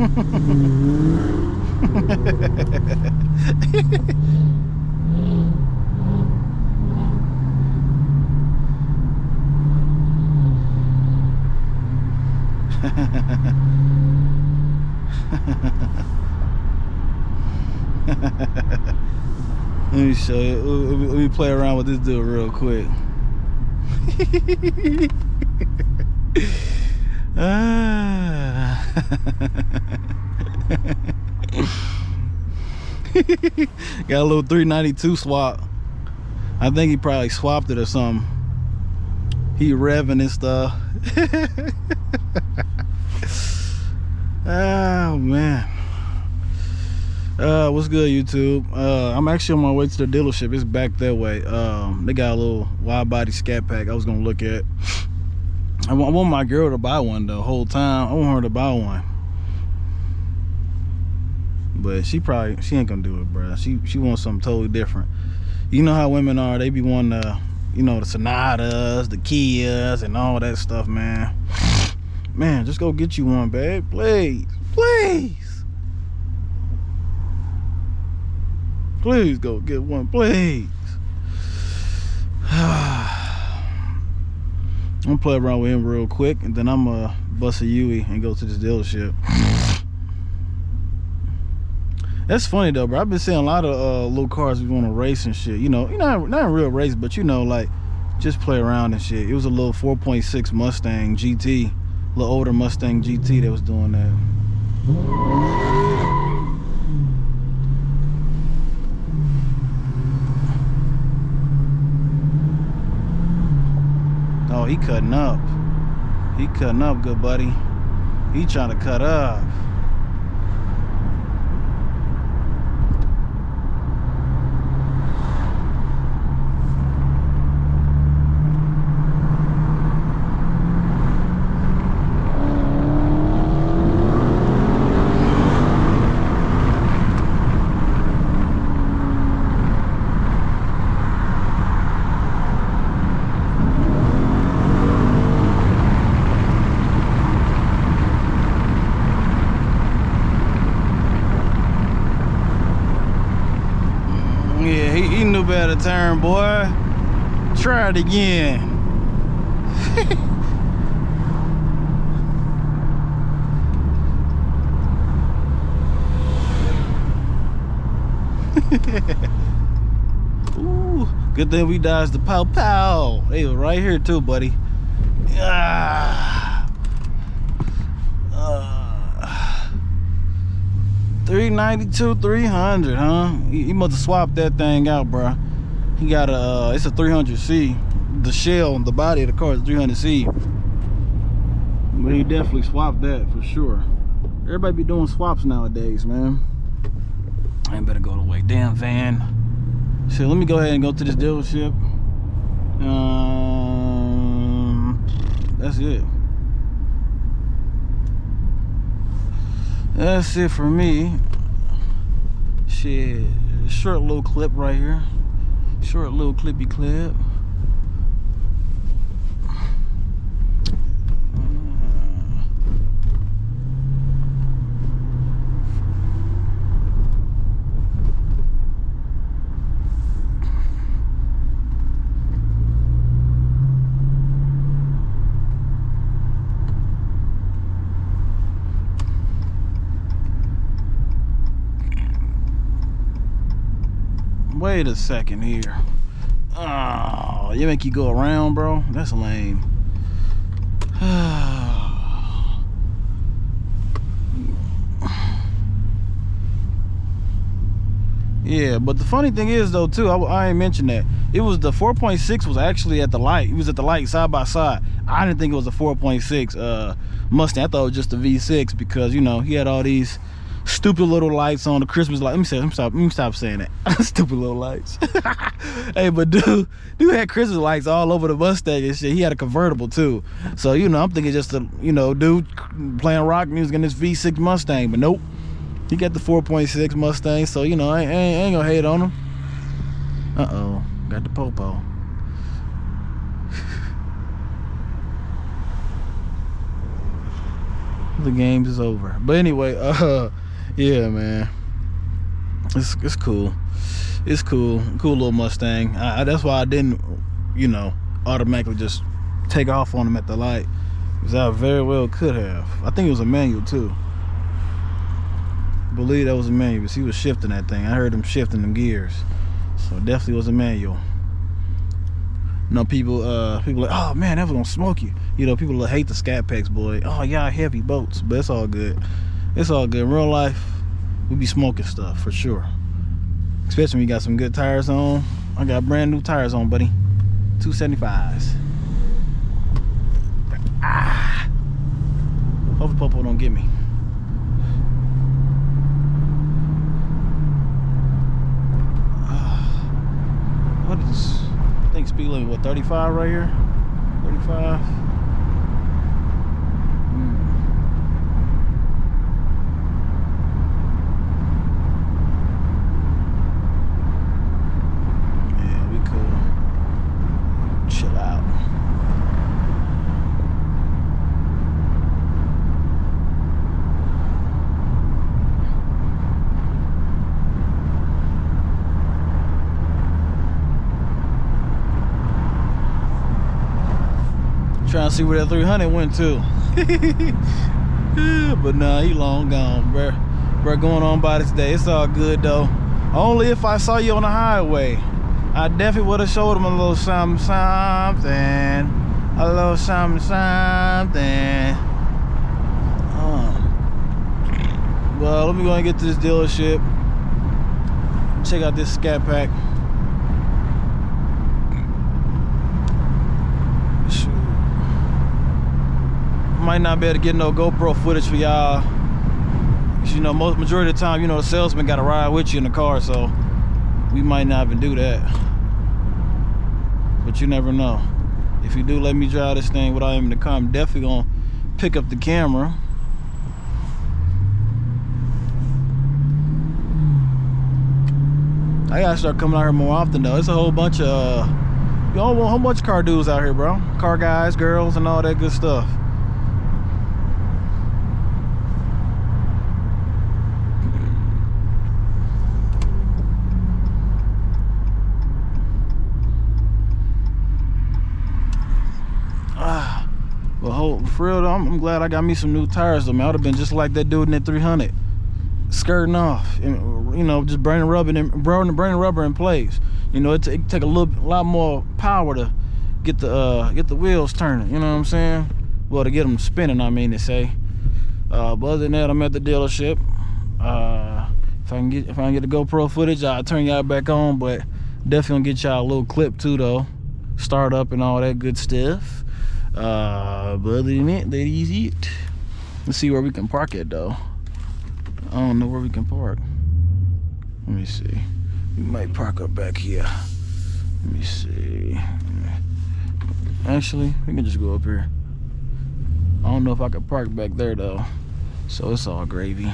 Let me show you. Let me play around with this dude real quick. Got a little 392 swap. I think he probably swapped it or something. He revving and stuff. Oh man. What's good, YouTube? I'm actually on my way to the dealership. It's back that way. They got a little wide body Scat Pack I was gonna look at. I want my girl to buy one the whole time. I want her to buy one, but she ain't gonna do it, bro. She wants something totally different. You know how women are. They be wanting the, you know, the Sonatas, the Kias, and all that stuff, man. Man, just go get you one, babe. Please, please. Please go get one, please. I'm gonna play around with him real quick, and then I'm gonna bust a Yui and go to this dealership. That's funny though, bro. I've been seeing a lot of little cars we want to race and shit. You know, not a real race, but you know, like just play around and shit. It was a little 4.6 Mustang GT, a little older Mustang GT that was doing that. Oh, he cutting up. He cutting up, good buddy. He trying to cut up. Yeah, he knew better turn, boy. Try it again. Ooh, good thing we dodged the pow pow. They was right here too, buddy. 392, 300, huh? He must have swapped that thing out, bro. He got a, it's a 300C. The shell, the body of the car is 300C. But he definitely swapped that for sure. Everybody be doing swaps nowadays, man. I better go the way. Damn van. So let me go ahead and go to this dealership. That's it. That's it for me. Shit, short little clip right here. Short little clippy clip. Wait a second here. Oh, you make you go around, bro? That's lame. Yeah, but the funny thing is though too, I ain't mentioned that. It was the 4.6 was actually at the light. It was at the light side by side. I didn't think it was a 4.6 Mustang. I thought it was just a V6 because, you know, he had all these stupid little lights on the Christmas light. Let me stop saying that. Stupid little lights. Hey, but dude had Christmas lights all over the Mustang and shit. He had a convertible too. So, you know, I'm thinking just a, you know, dude playing rock music in this V6 Mustang, but nope. He got the 4.6 Mustang, so, you know, I ain't gonna hate on him. Uh-oh, got the popo. The game is over. But anyway, yeah, man, it's cool. It's cool little Mustang. That's why I didn't, you know, automatically just take off on him at the light, because I very well could have. I think it was a manual too. I believe that was a manual, because he was shifting that thing. I heard him shifting them gears, so it definitely was a manual. You know, people like, oh man, that was gonna smoke you. You know, people hate the Scat Packs, boy. Oh yeah, heavy boats, but it's all good. It's all good. In real life, we be smoking stuff for sure. Especially when you got some good tires on. I got brand new tires on, buddy. 275s. Ah. Hopefully Popo don't get me. What is? I think speed limit, what, 35 right here? 35. Trying to see where that 300 went to. But nah, he long gone, bruh. Bruh, going on by this day. It's all good though. Only if I saw you on the highway, I definitely would have showed him a little something, something. A little something, something. Well, let me go and get to this dealership. Check out this Scat Pack. Might not be able to get no GoPro footage for y'all. You know, majority of the time, you know, the salesman got to ride with you in the car, so we might not even do that. But you never know. If you do let me drive this thing without him in the car, I'm definitely gonna pick up the camera. I gotta start coming out here more often though. It's a whole bunch of you know, a whole bunch of car dudes out here, bro. Car guys, girls, and all that good stuff. Well, for real though, I'm glad I got me some new tires though, man. I would have been just like that dude in that 300, skirting off, and you know, just burning rubber in place. You know, it take a lot more power to get the wheels turning. You know what I'm saying? Well, to get them spinning, I mean to say. But other than that, I'm at the dealership. If I can get the GoPro footage, I'll turn y'all back on. But definitely gonna get y'all a little clip too, though. Start up and all that good stuff. But other than that, that is it. Let's see where we can park it though. I don't know where we can park. Let me see. We might park up back here. Let me see. Actually, we can just go up here. I don't know if I could park back there though. So it's all gravy.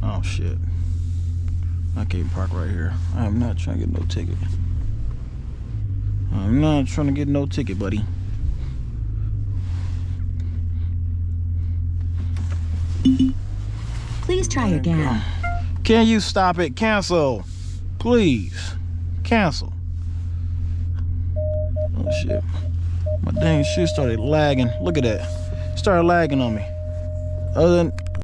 Oh shit. I can't park right here. I am not trying to get no ticket. I'm not trying to get no ticket, buddy. Please try again. Can you stop it? Cancel. Please. Cancel. Oh shit. My dang shit started lagging. Look at that. It started lagging on me. Other than